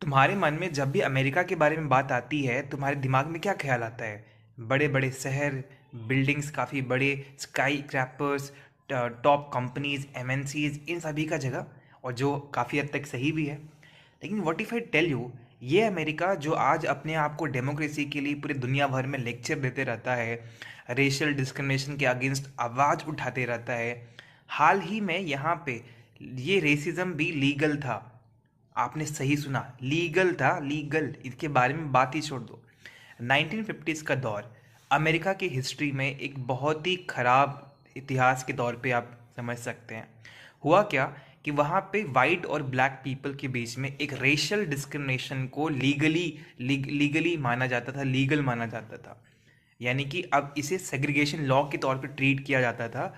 तुम्हारे मन में जब भी अमेरिका के बारे में बात आती है, तुम्हारे दिमाग में क्या ख्याल आता है? बड़े बड़े शहर, बिल्डिंग्स काफ़ी बड़े, स्काई क्रैपर्स, टॉप कंपनीज, एमएनसीज, इन सभी का जगह, और जो काफ़ी हद तक सही भी है। लेकिन what if I tell you, ये अमेरिका जो आज अपने आप को डेमोक्रेसी के लिए पूरी दुनिया भर में लेक्चर देते रहता है, रेशियल डिस्क्रिमिनेशन के अगेंस्ट आवाज़ उठाते रहता है, हाल ही में यहाँ पे ये रेसिज्म भी लीगल था। आपने सही सुना, लीगल था, लीगल। इसके बारे में बात ही छोड़ दो। 1950s का दौर अमेरिका की हिस्ट्री में एक बहुत ही खराब इतिहास के तौर पे आप समझ सकते हैं। हुआ क्या कि वहाँ पे वाइट और ब्लैक पीपल के बीच में एक रेशियल डिस्क्रिमिनेशन को लीगली माना जाता था, लीगल माना जाता था। यानी कि अब इसे सेग्रीगेशन लॉ के तौर पे ट्रीट किया जाता था।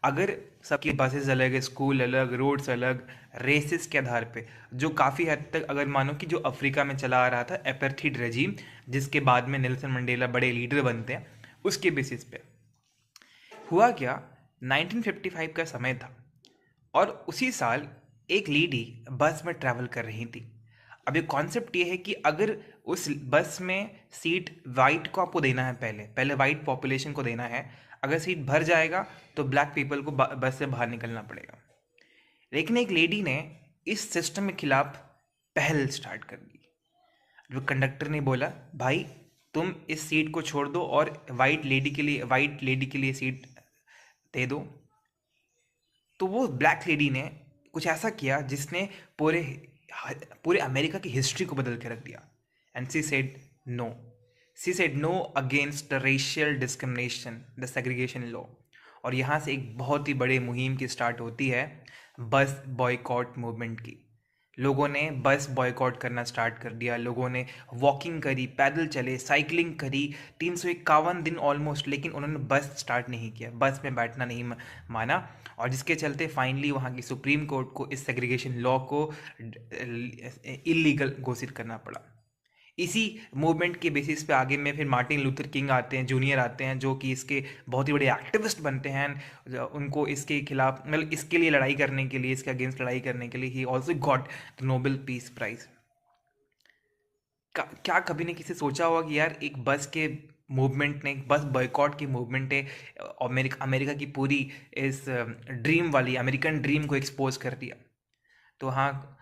अगर सबकी बसेस अलग है, स्कूल अलग, रोड्स अलग, रेसिस के आधार पे, जो काफ़ी हद तक अगर मानो कि जो अफ्रीका में चला आ रहा था एपार्थीड रेजीम, जिसके बाद में नेल्सन मंडेला बड़े लीडर बनते हैं, उसके बेसिस पे हुआ क्या, 1955 का समय था और उसी साल एक लेडी बस में ट्रैवल कर रही थी। अब ये कॉन्सेप्ट ये है कि अगर उस बस में सीट वाइट को आपको देना है, पहले पहले वाइट पॉपुलेशन को देना है, अगर सीट भर जाएगा तो ब्लैक पीपल को बस से बाहर निकलना पड़ेगा। लेकिन एक लेडी ने इस सिस्टम के खिलाफ पहल स्टार्ट कर दी। जो कंडक्टर ने बोला, भाई तुम इस सीट को छोड़ दो और वाइट लेडी के लिए सीट दे दो। तो वो ब्लैक लेडी ने कुछ ऐसा किया जिसने पूरे पूरे अमेरिका की हिस्ट्री को बदल के रख दिया। And she said know against the racial discrimination, the segregation law. और यहाँ से एक बहुत ही बड़े मुहिम की स्टार्ट होती है, बस बॉयकॉट मूवमेंट की। लोगों ने बस बॉयकॉट करना स्टार्ट कर दिया, लोगों ने वॉकिंग करी, पैदल चले, साइकिलिंग करी, 351 दिन ऑलमोस्ट, लेकिन उन्होंने बस स्टार्ट नहीं किया, बस में बैठना नहीं माना। और जिसके चलते फाइनली वहाँ की सुप्रीम कोर्ट को इस सेग्रीगेशन लॉ को इलीगल घोषित करना पड़ा। इसी मूवमेंट के बेसिस पे आगे में फिर मार्टिन लूथर किंग आते हैं, जूनियर आते हैं, जो कि इसके बहुत ही बड़े एक्टिविस्ट बनते हैं। उनको इसके खिलाफ, मतलब इसके लिए लड़ाई करने के लिए, इसके अगेंस्ट लड़ाई करने के लिए ही also got the Nobel peace prize. क्या कभी ने किसी सोचा होगा कि यार एक बस के मूवमेंट ने, बस बॉयकॉट की मूवमेंट ने अमेरिका की पूरी इस ड्रीम वाली अमेरिकन ड्रीम को एक्सपोज कर दिया। तो हाँ,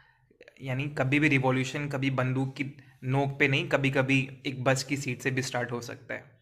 यानी कभी भी रिवॉल्यूशन कभी बंदूक की नोक पे नहीं, कभी कभी एक बस की सीट से भी स्टार्ट हो सकता है।